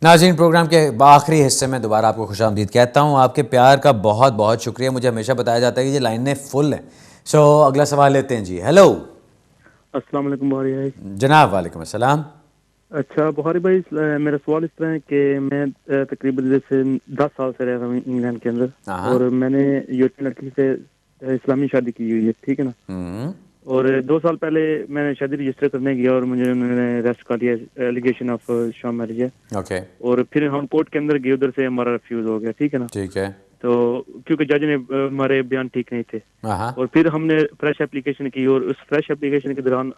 नाज़रीन, प्रोग्राम के आखिरी हिस्से में दोबारा आपको खुशामदीद कहता हूँ। आपके प्यार का बहुत बहुत शुक्रिया। मुझे हमेशा बताया जाता है कि ये लाइनें फुल हैं। अगला सवाल लेते हैं जी। हेलो अस्सलाम वालेकुम बुहारी भाई। जनाब। वालेकुम अस्सलाम। अच्छा बुहारी भाई, मेरा सवाल इस तरह है कि मैं तकरीबन जैसे 10 साल से रह रहा हूँ इंग्लैंड के अंदर। हाँ। और मैंने यूरोपियन लड़की से इस्लामी शादी की हुई है, ठीक है ना। हम्म। और 2 साल पहले मैंने शादी रजिस्टर करने गया और मुझे उन्होंने अरेस्ट कर लिया, एलिगेशन ऑफ शॉम मैरिज है। ओके। और फिर हम कोर्ट के अंदर गए, उधर से हमारा रिफ्यूज हो गया, ठीक है ना। ठीक है। तो क्योंकि जज ने हमारे बयान ठीक नहीं थे। हाँ। और फिर हमने फ्रेश एप्लीकेशन की और उस फ्रेश एप्लीकेशन के दौरान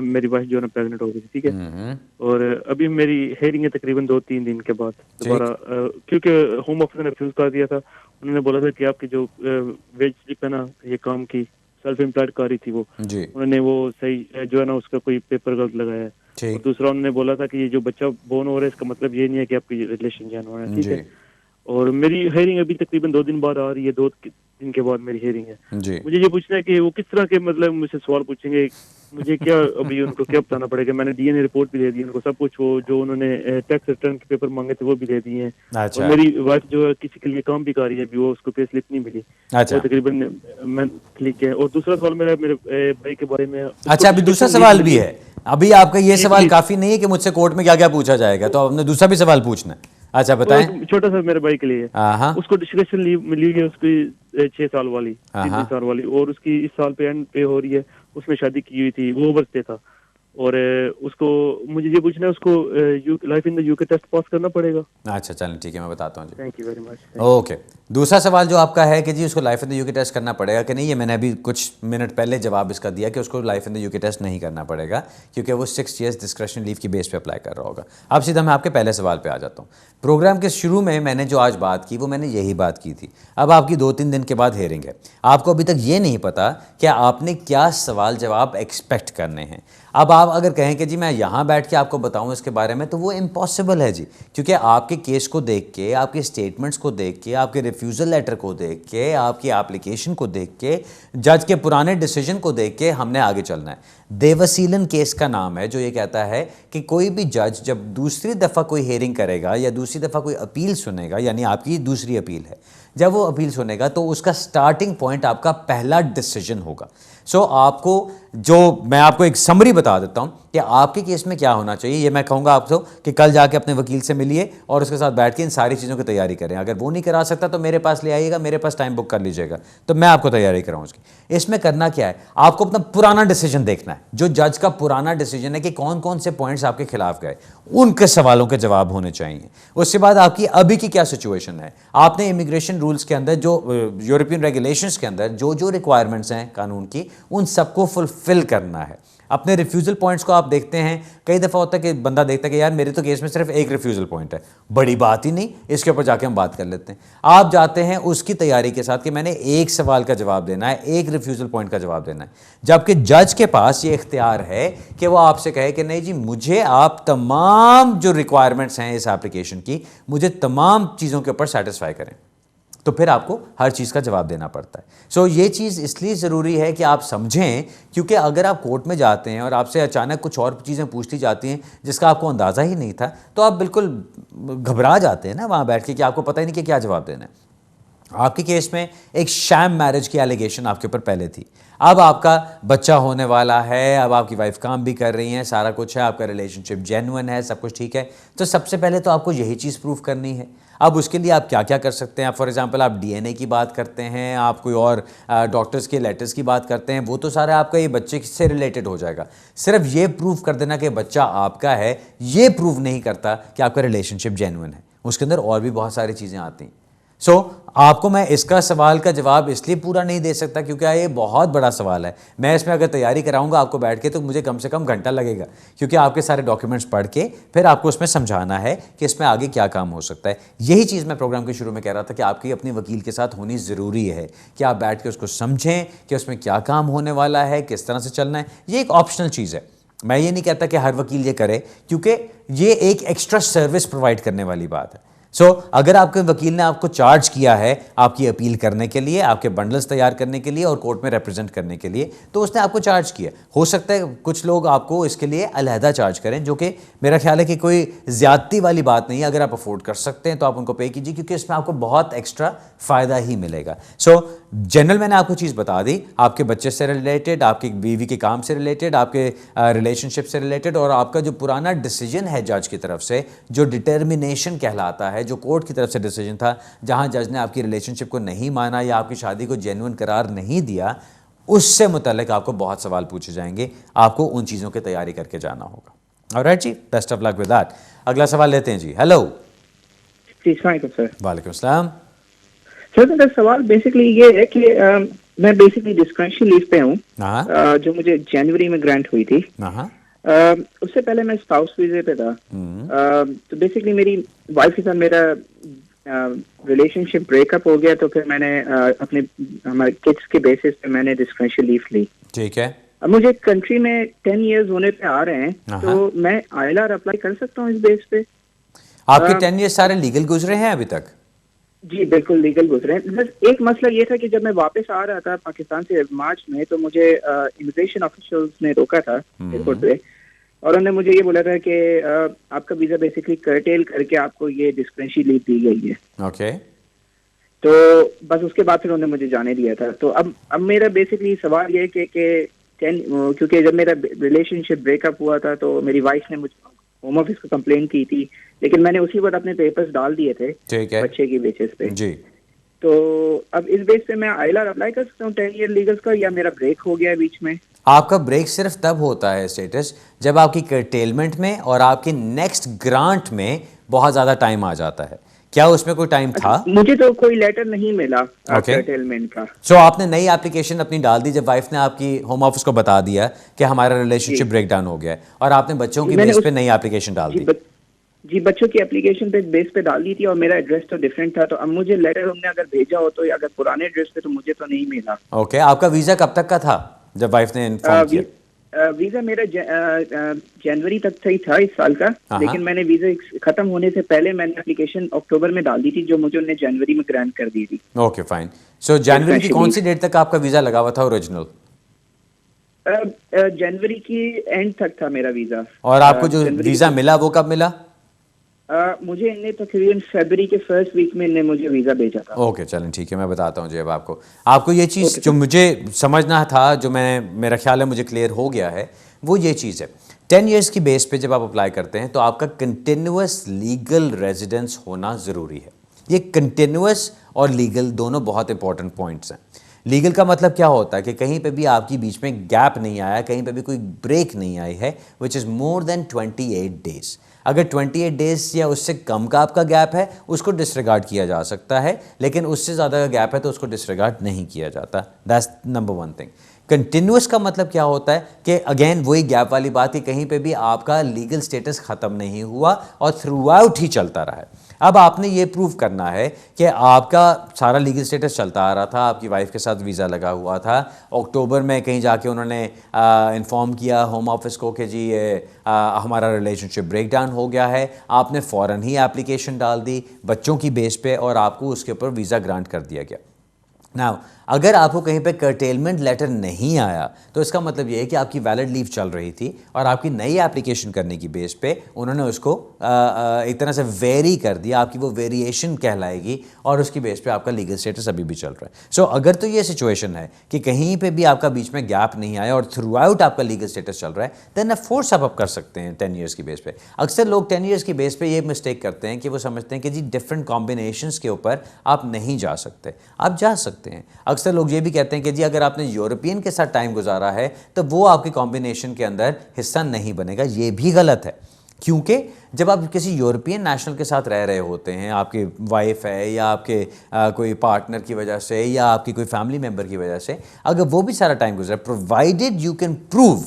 मेरी वाइफ जो है ना प्रेग्नेंट हो गई थी, ठीक है। हम्म। और अभी मेरी हेयरिंग है तकरीबन 2-3 दिन के बाद दोबारा, ठीक। क्योंकि होम ऑफिस ने रिफ्यूज कर दिया था। उन्होंने बोला था कि आपकी जो वेज स्लिप है ना, ये काम की सेल्फ एम्प्लॉयड कारी थी वो, जी। उन्होंने वो सही जो है ना उसका कोई पेपर गलत लगाया है। और ठीक। दूसरा उन्होंने बोला था कि ये जो बच्चा बोर्न हो रहा है इसका मतलब ये नहीं है कि आपकी रिलेशन जैन हो रहा है, ठीक जी। है। और मेरी हेयरिंग अभी तकरीबन 2 दिन बाद आ रही है, 2 दिन के बाद मेरी हेयरिंग है। जी। मुझे ये पूछना है कि वो किस तरह के मतलब मुझसे सवाल पूछेंगे, मुझे क्या अभी उनको क्या बताना पड़ेगा। मैंने डीएनए रिपोर्ट भी दे दी उनको, सब कुछ, वो जो उन्होंने टैक्स रिटर्न के पेपर मांगे थे वो भी दे दिए हैं। और अच्छा। मेरी वाइफ जो है किसी के लिए काम भी कर रही है अभी, वो उसको पे स्लिप नहीं मिली, वो अच्छा। तकरीबन मैं ठीक है। और दूसरा सवाल मेरा मेरे भाई के बारे में, उसको अच्छा, अभी दूसरा डिस्कशन लीव सवाल भी मिली है। अभी आपका ये जी सवाल प्लीज। काफ़ी नहीं है कि मुझसे कोर्ट में क्या क्या पूछा जाएगा, तो आपने दूसरा भी सवाल पूछना है। अच्छा, वो बताएं। एक छोटा सा मेरे भाई के लिए, हाँ हाँ। उसको डिस्कशन लीव मिली है उसकी 6 साल वाली, हाँ 3 3 साल हाँ। वाली, और उसकी इस साल पे एंड पे हो रही है। उसने शादी की हुई थी, वो ओवर पे था। और उसको, मुझे ये पूछना है उसको life in the UK test pass करना पड़ेगा। अच्छा, चलें ठीक है, मैं बताता हूँ जी। Thank you very much, thank you. Okay. दूसरा सवाल जो आपका है कि जी उसको life in the UK test करना पड़ेगा कि नहीं, ये मैंने अभी कुछ मिनट पहले जवाब इसका दिया कि उसको life in the UK test नहीं करना पड़ेगा, क्योंकि वो 6 ईयर्स डिस्क्रिशनरी लीव की बेस पे अप्लाई कर रहा होगा। अब सीधा मैं आपके पहले सवाल पे आ जाता हूँ। प्रोग्राम के शुरू में मैंने जो आज बात की वो मैंने यही बात की थी। अब आपकी 2-3 दिन के बाद हेयरिंग है। आपको अभी तक ये नहीं पता कि आपने क्या सवाल जवाब एक्सपेक्ट करने हैं। अब आप अगर कहें कि जी मैं यहाँ बैठ के आपको बताऊँ इसके बारे में, तो वो इम्पॉसिबल है जी, क्योंकि आपके केस को देख के, आपके स्टेटमेंट्स को देख के, आपके रिफ्यूज़ल लेटर को देख के, आपकी एप्लीकेशन को देख के, जज के पुराने डिसीजन को देख के हमने आगे चलना है। देवसीलन केस का नाम है जो ये कहता है कि कोई भी जज जब दूसरी दफ़ा कोई हेयरिंग करेगा या दूसरी दफ़ा कोई अपील सुनेगा, यानी आपकी दूसरी अपील है, जब वो अपील सुनेगा तो उसका स्टार्टिंग पॉइंट आपका पहला डिसीजन होगा। आपको जो मैं आपको एक समरी बता देता हूँ कि आपके केस में क्या होना चाहिए। ये मैं कहूँगा आपको कि कल जाके अपने वकील से मिलिए और उसके साथ बैठ के इन सारी चीज़ों की तैयारी करें। अगर वो नहीं करा सकता तो मेरे पास ले आइएगा, मेरे पास टाइम बुक कर लीजिएगा, तो मैं आपको तैयारी कराऊँ उसकी। इसमें करना क्या है, आपको अपना पुराना डिसीजन देखना है, जो जज का पुराना डिसीजन है कि कौन कौन से पॉइंट्स आपके खिलाफ गए, उनके सवालों के जवाब होने चाहिए। उसके बाद आपकी अभी की क्या सिचुएशन है, आपने इमिग्रेशन रूल्स के अंदर, जो यूरोपियन रेगुलेशंस के अंदर जो जो रिक्वायरमेंट्स हैं कानून की, उन सबको फुलफिल करना है। अपने रिफ्यूज़ल पॉइंट्स को आप देखते हैं, कई दफ़ा होता है कि बंदा देखता है कि यार मेरे तो केस में सिर्फ एक रिफ्यूज़ल पॉइंट है, बड़ी बात ही नहीं, इसके ऊपर जाके हम बात कर लेते हैं। आप जाते हैं उसकी तैयारी के साथ कि मैंने एक सवाल का जवाब देना है, एक रिफ्यूज़ल पॉइंट का जवाब देना है, जबकि जज के पास ये इख्तियार है कि वो आपसे कहे कि नहीं जी, मुझे आप तमाम जो रिक्वायरमेंट्स हैं इस एप्लीकेशन की, मुझे तमाम चीज़ों के ऊपर सेटिस्फाई करें, तो फिर आपको हर चीज़ का जवाब देना पड़ता है। ये चीज़ इसलिए ज़रूरी है कि आप समझें, क्योंकि अगर आप कोर्ट में जाते हैं और आपसे अचानक कुछ और चीज़ें पूछ ली जाती हैं जिसका आपको अंदाज़ा ही नहीं था, तो आप बिल्कुल घबरा जाते हैं ना वहाँ बैठ के कि आपको पता ही नहीं कि क्या जवाब देना है। आपके केस में एक शैम मैरिज की एलिगेशन आपके ऊपर पहले थी, अब आपका बच्चा होने वाला है, अब आपकी वाइफ काम भी कर रही हैं, सारा कुछ है, आपका रिलेशनशिप जेन्युइन है, सब कुछ ठीक है। तो सबसे पहले तो आपको यही चीज़ प्रूफ करनी है। अब उसके लिए आप क्या क्या कर सकते हैं, आप फॉर एग्जांपल आप डीएनए की बात करते हैं, आप कोई और डॉक्टर्स के लेटर्स की बात करते हैं, वो तो सारा आपका ये बच्चे से रिलेटेड हो जाएगा। सिर्फ ये प्रूफ कर देना कि बच्चा आपका है, ये प्रूफ नहीं करता कि आपका रिलेशनशिप जेन्युइन है। उसके अंदर और भी बहुत सारी चीज़ें आती हैं। आपको मैं इसका सवाल का जवाब इसलिए पूरा नहीं दे सकता क्योंकि ये बहुत बड़ा सवाल है। मैं इसमें अगर तैयारी कराऊंगा आपको बैठ के, तो मुझे कम से कम घंटा लगेगा, क्योंकि आपके सारे डॉक्यूमेंट्स पढ़ के फिर आपको उसमें समझाना है कि इसमें आगे क्या काम हो सकता है। यही चीज़ मैं प्रोग्राम के शुरू में कह रहा था कि आपकी अपनी वकील के साथ होनी ज़रूरी है कि आप बैठ के उसको समझें कि उसमें क्या काम होने वाला है, किस तरह से चलना है। ये एक ऑप्शनल चीज़ है, मैं ये नहीं कहता कि हर वकील ये करे, क्योंकि ये एक एक्स्ट्रा सर्विस प्रोवाइड करने वाली बात है। सो अगर आपके वकील ने आपको चार्ज किया है आपकी अपील करने के लिए, आपके बंडल्स तैयार करने के लिए और कोर्ट में रिप्रेजेंट करने के लिए, तो उसने आपको चार्ज किया। हो सकता है कुछ लोग आपको इसके लिए अलहदा चार्ज करें, जो कि मेरा ख्याल है कि कोई ज़्यादती वाली बात नहीं है। अगर आप अफोर्ड कर सकते हैं तो आप उनको पे कीजिए, क्योंकि इसमें आपको बहुत एक्स्ट्रा फ़ायदा ही मिलेगा। सो जनरल मैंने आपको चीज़ बता दी, आपके बच्चे से रिलेटेड, आपकी बीवी के काम से रिलेटेड, आपके रिलेशनशिप से रिलेटेड, और आपका जो पुराना डिसीजन है जज की तरफ से, जो डिटर्मिनेशन कहलाता है, जो कोर्ट की तरफ से डिसीजन था, जहां जज ने आपकी रिलेशनशिप को नहीं माना या आपकी शादी को जेन्युइन करार नहीं दिया, उससे मुतल्लिक आपको बहुत सवाल पूछे जाएंगे। आपको उन चीज़ों की तैयारी करके जाना होगा। ऑलराइट जी, best of luck with that. अगला सवाल लेते हैं जी। हेलो। सर वालेकुम सलाम। सर मेरा सवाल बेसिकली ये है कि मैं बेसिकली डिस्क्रिप्शन लीव पे हूँ, जो मुझे जनवरी में ग्रांट हुई थी। उससे पहले मैं स्पाउस वीजे पे था। तो बेसिकली मेरी वाइफ के साथ मेरा रिलेशनशिप ब्रेकअप हो गया, तो फिर मैंने अपने हमारे किड्स के बेसिस पे मैंने डिस्क्रिप्शन लीव ली। ठीक है। अब मुझे कंट्री में 10 इयर्स होने पे आ रहे हैं, तो मैं ILR अप्लाई कर सकता हूँ इस बेस पे? आपके 10 ईयर्स सारे लीगल गुजरे हैं अभी तक? जी बिल्कुल लीगल गुजरे हैं। बस एक मसला ये था कि जब मैं वापस आ रहा था पाकिस्तान से मार्च में, तो मुझे इमिग्रेशन ऑफिशियल्स ने रोका था एयरपोर्ट पे, और उन्होंने मुझे ये बोला था कि आपका वीजा बेसिकली कर्टेल करके आपको ये डिस्क्रिप्शन लीव दी गई है। ओके। तो बस उसके बाद फिर उन्होंने मुझे जाने दिया था। तो अब मेरा बेसिकली सवाल ये है कि क्योंकि जब मेरा रिलेशनशिप ब्रेकअप हुआ था, तो मेरी वाइफ ने मुझे होम ऑफिस को कंप्लेन की थी, लेकिन मैंने उसी वक्त अपने पेपर्स डाल दिए थे बच्चे की बेसिस पे जी। तो अब इस बेस पे मैं ILR अप्लाई कर सकता हूँ 10 ईयर लीगल्स का, या मेरा ब्रेक हो गया बीच में? आपका ब्रेक सिर्फ तब होता है स्टेटस जब आपकी कर्टेलमेंट में और आपकी नेक्स्ट ग्रांट में बहुत ज़्यादा टाइम आ जाता है। क्या उसमें कोई टाइम था? मुझे तो कोई लेटर नहीं मिला कर्टेलमेंट का। सो आपने नई एप्लीकेशन अपनी डाल दी जब वाइफ ने आपकी होम ऑफिस को बता दिया कि हमारा रिलेशनशिप ब्रेक डाउन हो गया है, और आपने बच्चों की बेस पे नई एप्लीकेशन डाल दी? जी बच्चों की एप्लीकेशन पे बेस पे डाल दी थी, और मेरा एड्रेस तो डिफरेंट था। तो अब मुझे लेटर उन्होंने अगर भेजा हो तो, अगर पुराने एड्रेस पे, तो मुझे तो नहीं मिला। ओके। आपका वीज़ा कब तक का था जब वाइफ ने इन्फॉर्म किया? वीजा मेरा जनवरी तक ही था इस साल का, लेकिन मैंने वीजा खत्म होने से पहले मैंने एप्लीकेशन अक्टूबर में डाल दी थी, जो मुझे उन्हें जनवरी में ग्रांट कर दी थी। Okay fine. सो जनवरी की कौन सी डेट तक आपका वीजा लगा हुआ था ओरिजिनल? जनवरी की एंड तक था मेरा वीजा। और आपको जो वीजा मिला वो कब मिला? मुझे इन्हें तकरीबन फरवरी के फर्स्ट वीक में इन्हें मुझे वीजा भेजा था। ओके चलें ठीक है, मैं बताता हूँ जी। अब आपको ये चीज़ जो मुझे समझना था, जो मेरा ख्याल है मुझे क्लियर हो गया है, वो ये चीज़ है 10 इयर्स की बेस पे जब आप अप्लाई करते हैं तो आपका कंटिन्यूस लीगल रेजिडेंस होना ज़रूरी है। ये कंटिन्यूस और लीगल दोनों बहुत इंपॉर्टेंट पॉइंट्स हैं। लीगल का मतलब क्या होता है कि कहीं पे भी आपकी बीच में गैप नहीं आया, कहीं पे भी कोई ब्रेक नहीं आई है, which is more than 28 days. अगर 28 डेज या उससे कम का आपका गैप है, उसको डिसरिगार्ड किया जा सकता है, लेकिन उससे ज़्यादा का गैप है तो उसको डिसरिगार्ड नहीं किया जाता। That's number one thing. Continuous का मतलब क्या होता है कि अगेन वही गैप वाली बात कि कहीं पे भी आपका लीगल स्टेटस ख़त्म नहीं हुआ और थ्रू आउट ही चलता रहा है। अब आपने ये प्रूव करना है कि आपका सारा लीगल स्टेटस चलता आ रहा था, आपकी वाइफ के साथ वीज़ा लगा हुआ था, अक्टूबर में कहीं जाके उन्होंने इन्फॉर्म किया होम ऑफिस को कि जी हमारा रिलेशनशिप ब्रेक डाउन हो गया है, आपने फ़ौरन ही एप्लीकेशन डाल दी बच्चों की बेस पे और आपको उसके ऊपर वीज़ा ग्रांट कर दिया गया। नाउ अगर आपको कहीं पे कर्टेलमेंट लेटर नहीं आया तो इसका मतलब ये है कि आपकी वैलिड लीव चल रही थी और आपकी नई एप्लीकेशन करने की बेस पे उन्होंने उसको एक तरह से वेरी कर दिया, आपकी वो वेरिएशन कहलाएगी और उसकी बेस पे आपका लीगल स्टेटस अभी भी चल रहा है। सो अगर तो ये सिचुएशन है कि कहीं पे भी आपका बीच में गैप नहीं आया और थ्रू आउट आपका लीगल स्टेटस चल रहा है, देन ऑफ कोर्स आप कर सकते हैं 10 ईयर्स की बेस पे। अक्सर लोग 10 ईयर्स की बेस पे ये मिस्टेक करते हैं कि वो समझते हैं कि जी डिफरेंट कॉम्बिनेशंस के ऊपर आप नहीं जा सकते। आप जा सकते हैं। अक्सर लोग ये भी कहते हैं कि जी अगर आपने यूरोपियन के साथ टाइम गुजारा है तो वो आपके कॉम्बिनेशन के अंदर हिस्सा नहीं बनेगा। ये भी गलत है, क्योंकि जब आप किसी यूरोपियन नेशनल के साथ रह रहे होते हैं, आपकी वाइफ है या आपके कोई पार्टनर की वजह से या आपकी कोई फैमिली मेम्बर की वजह से, अगर वो भी सारा टाइम गुजरा, प्रोवाइडेड यू कैन प्रूव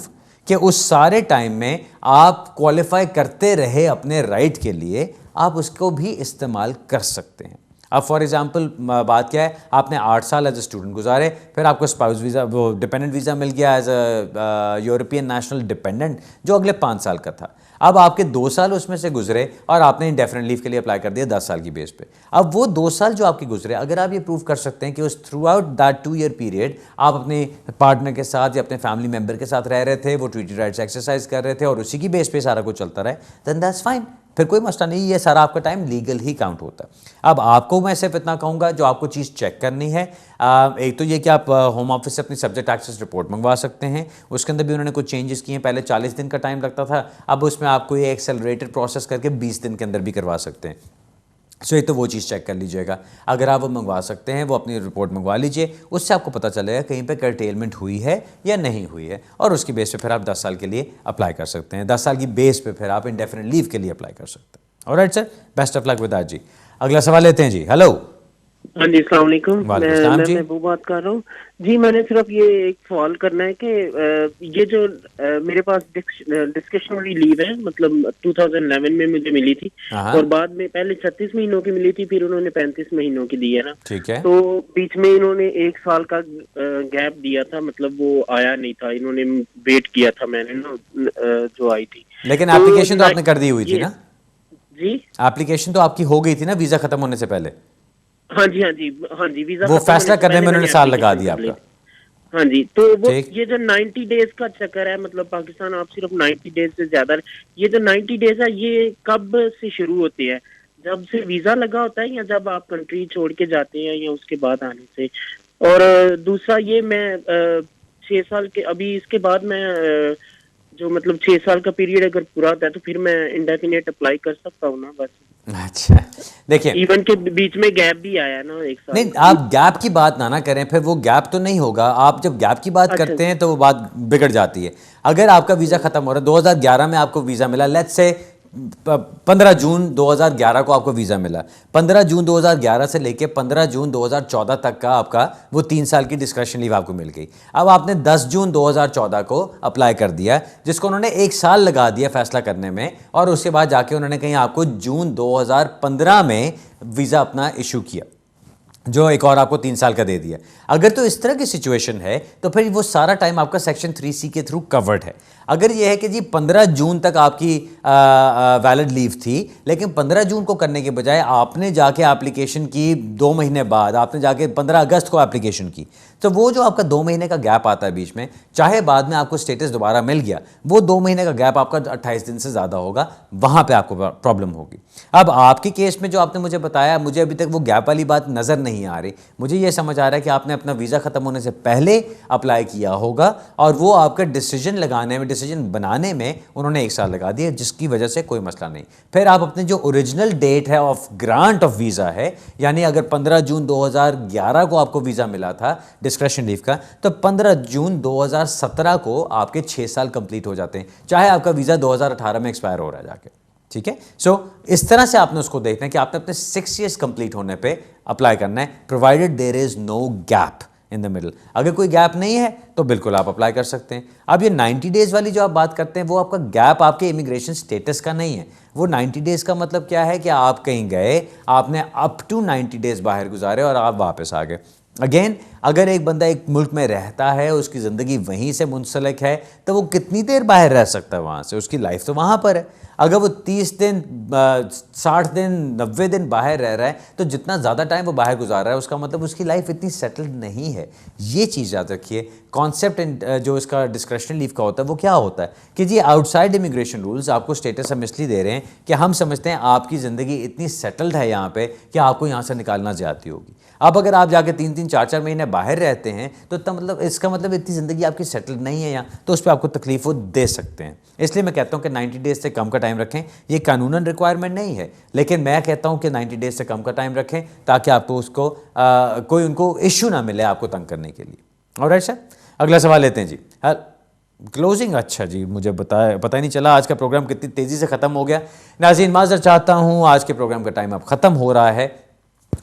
कि उस सारे टाइम में आप क्वालिफाई करते रहे अपने राइट के लिए, आप उसको भी इस्तेमाल कर सकते हैं। अब फॉर एग्जांपल बात क्या है, आपने 8 साल एज ए स्टूडेंट गुजारे, फिर आपको स्पाउस वीज़ा वो डिपेंडेंट वीज़ा मिल गया as a European national dependent जो अगले 5 साल का था। अब आपके 2 साल उसमें से गुजरे और आपने इंडेफिनिट लीव के लिए अप्लाई कर दिया 10 साल की बेस पे। अब वो 2 साल जो आपके गुजरे, अगर आप ये प्रूव कर सकते हैं कि उस through out that 2 year period आप अपने पार्टनर के साथ या अपने फैमिली मेंबर के साथ रह रहे थे, वो ट्रीटी राइट्स एक्सरसाइज कर रहे थे और उसी की बेस पे सारा कुछ चलता रहे, देन दैट्स फाइन, फिर कोई मसला नहीं, ये सारा आपका टाइम लीगल ही काउंट होता है। अब आपको मैं सिर्फ इतना कहूँगा, जो आपको चीज़ चेक करनी है, एक तो ये कि आप होम ऑफिस से अपनी सब्जेक्ट एक्सेस रिपोर्ट मंगवा सकते हैं, उसके अंदर भी उन्होंने कुछ चेंजेस किए हैं। पहले 40 दिन का टाइम लगता था, अब उसमें आपको ये एक्सेलरेटेड प्रोसेस करके 20 दिन के अंदर भी करवा सकते हैं। सो एक तो वो चीज़ चेक कर लीजिएगा, अगर आप वो मंगवा सकते हैं, वो अपनी रिपोर्ट मंगवा लीजिए, उससे आपको पता चलेगा कहीं पे कर्टेलमेंट हुई है या नहीं हुई है, और उसकी बेस पे फिर आप 10 साल के लिए अप्लाई कर सकते हैं। 10 साल की बेस पे फिर आप इंडेफिनिट लीव के लिए अप्लाई कर सकते हैं। Alright sir, best of luck with आज जी। अगला सवाल लेते हैं जी। हेलो। हाँ जी, अस्सलाम वालेकुम। वालेकुम जी। मैं महबूब बात कर रहा हूँ जी। मैंने सिर्फ ये एक सवाल करना है कि ये जो मेरे पास डिस्क्रिशनरी लीव है, मतलब 2011 में मुझे मिली थी और बाद में पहले 36 महीनों की मिली थी, फिर उन्होंने 35 महीनों की दी है ना। ठीक है। तो बीच में इन्होंने 1 साल का गैप दिया था, मतलब वो आया नहीं था, इन्होंने वेट किया था मैंने ना जो आई थी। लेकिन एप्लीकेशन तो आपने कर दी हुई थी ना जी? एप्लीकेशन तो आपकी हो गई थी ना वीजा खत्म होने से पहले? हाँ जी, हाँ जी, हाँ जी। वीजा वो फैसला करने में उन्होंने साल लगा दिया आपका। हाँ जी, तो वो ये जो 90 डेज का चक्कर है, मतलब पाकिस्तान आप सिर्फ 90 डेज से ज्यादा, ये जो 90 डेज है ये कब से शुरू होती है? जब से वीजा लगा होता है या जब आप कंट्री छोड़ के जाते हैं या उसके बाद आने से? और दूसरा ये, मैं 6 साल के, अभी इसके बाद मैं जो मतलब 6 साल का पीरियड अगर पूरा होता है तो फिर मैं इंडेफिनेट अप्लाई कर सकता हूँ ना बस? अच्छा, देखिए इवन के बीच में गैप भी आया ना 1 साल। नहीं, आप गैप की बात ना करें, फिर वो गैप तो नहीं होगा। आप जब गैप की बात करते हैं तो वो बात बिगड़ जाती है। अगर आपका वीज़ा ख़त्म हो रहा है, 2011 में आपको वीज़ा मिला, लेट्स से 15 जून 2011 को आपको वीज़ा मिला, 15 जून 2011 से लेके 15 जून 2014 तक का आपका वो 3 साल की डिस्क्रिशन लीव आपको मिल गई। अब आपने 10 जून 2014 को अप्लाई कर दिया, जिसको उन्होंने 1 साल लगा दिया फैसला करने में, और उसके बाद जाके उन्होंने कहीं आपको जून 2015 में वीज़ा अपना इशू किया, जो एक और आपको 3 साल का दे दिया। अगर तो इस तरह की सिचुएशन है तो फिर वो सारा टाइम आपका सेक्शन 3C के थ्रू कवर्ड है। अगर ये है कि जी 15 जून तक आपकी वैलिड लीव थी, लेकिन 15 जून को करने के बजाय आपने जाके एप्लीकेशन की 2 महीने बाद, आपने जाके 15 अगस्त को एप्लीकेशन की, तो वो जो आपका 2 महीने का गैप आता है बीच में, चाहे बाद में आपको स्टेटस दोबारा मिल गया, वो 2 महीने का गैप आपका 28 दिन से ज़्यादा होगा, वहाँ पर आपको प्रॉब्लम होगी। अब आपके केस में जो आपने मुझे बताया, मुझे अभी तक वो गैप वाली बात नज़र नहीं आ रही। मुझे ये समझ आ रहा है कि आपने अपना वीज़ा ख़त्म होने से पहले अप्लाई किया होगा, और वो आपका डिसीजन लगाने में, डिसीजन बनाने में उन्होंने 1 साल लगा दिया, जिसकी वजह से कोई मसला नहीं। फिर आप अपने जो ओरिजिनल डेट है ऑफ ग्रांट ऑफ वीज़ा है, यानी अगर 15 जून 2011 को आपको वीज़ा मिला था डिस्क्रिशन लीव का, तो 15 जून 2017 को आपके 6 साल कंप्लीट हो जाते हैं, चाहे आपका वीज़ा 2018 में एक्सपायर हो रहा है जाके। ठीक है, सो इस तरह से आपने उसको देखना है कि आपने अपने 6 ईयर्स कंप्लीट होने पे अप्लाई करना है, provided there is no gap in the middle. अगर कोई गैप नहीं है तो बिल्कुल आप अप्लाई कर सकते हैं। अब ये 90 डेज़ वाली जो आप बात करते हैं, वो आपका गैप आपके इमिग्रेशन स्टेटस का नहीं है। वो 90 डेज़ का मतलब क्या है कि आप कहीं गए, आपने अप टू 90 डेज़ बाहर गुजारे और आप वापस आ गए। अगेन, अगर एक बंदा एक मुल्क में रहता है, उसकी ज़िंदगी वहीं से मुंसलिक है, तो वो कितनी देर बाहर रह सकता है वहाँ से? उसकी लाइफ तो वहाँ पर है। अगर वो 30 दिन 60 दिन 90 दिन बाहर रह रहा है, तो जितना ज़्यादा टाइम वो बाहर गुजार रहा है, उसका मतलब उसकी लाइफ इतनी सेटल्ड नहीं है। ये चीज़ याद रखिए। कॉन्सेप्ट जो इसका डिस्क्रिशनरी लीव का होता है वो क्या होता है कि जी आउटसाइड इमिग्रेशन रूल्स आपको स्टेटस हम इसलिए दे रहे हैं कि हम समझते हैं आपकी ज़िंदगी इतनी सेटल्ड है यहाँ पे कि आपको यहाँ से निकालना ज़्यादती होगी। अब अगर आप जाके 3-3 4-4 महीने बाहर रहते हैं तो मतलब इसका मतलब इतनी ज़िंदगी आपकी सेटल्ड नहीं है यहाँ, तो उस पर आपको तकलीफ वो दे सकते हैं। इसलिए मैं कहता हूँ कि 90 डेज़ से कम का टाइम रखें। ये कानूनन रिक्वायरमेंट नहीं है, लेकिन मैं कहता हूँ कि 90 डेज़ से कम का टाइम रखें ताकि आपको उसको कोई उनको इश्यू ना मिले आपको तंग करने के लिए। ऑलराइट सर, अगला सवाल लेते हैं जी। क्लोजिंग, अच्छा जी, मुझे पता ही नहीं चला आज का प्रोग्राम कितनी तेज़ी से ख़त्म हो गया। नाज़रीन, माज़र चाहता हूँ, आज के प्रोग्राम का टाइम अब ख़त्म हो रहा है।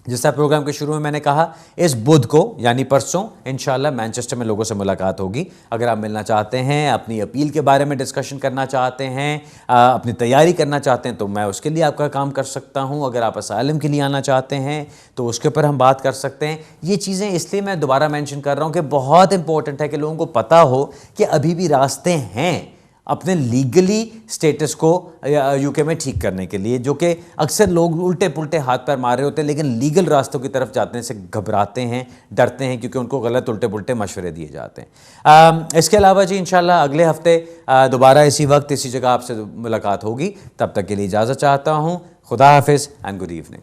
जैसा प्रोग्राम के शुरू में मैंने कहा, इस बुध को यानी परसों इंशाल्लाह मैनचेस्टर में लोगों से मुलाकात होगी। अगर आप मिलना चाहते हैं, अपनी अपील के बारे में डिस्कशन करना चाहते हैं, अपनी तैयारी करना चाहते हैं, तो मैं उसके लिए आपका काम कर सकता हूं। अगर आप असाइलम के लिए आना चाहते हैं तो उसके ऊपर हम बात कर सकते हैं। ये चीज़ें इसलिए मैं दोबारा मेंशन कर रहा हूं कि बहुत इंपॉर्टेंट है कि लोगों को पता हो कि अभी भी रास्ते हैं। अपने लीगली स्टेटस को यूके में ठीक करने के लिए, जो कि अक्सर लोग उल्टे पुल्टे हाथ पैर मार रहे होते हैं लेकिन लीगल रास्तों की तरफ जाने से घबराते हैं, डरते हैं, क्योंकि उनको गलत उल्टे पुल्टे मशवरे दिए जाते हैं। इसके अलावा जी इंशाल्लाह अगले हफ्ते दोबारा इसी वक्त इसी जगह आपसे मुलाकात होगी। तब तक के लिए इजाज़त चाहता हूँ। खुदा हाफिज़ एंड गुड इवनिंग।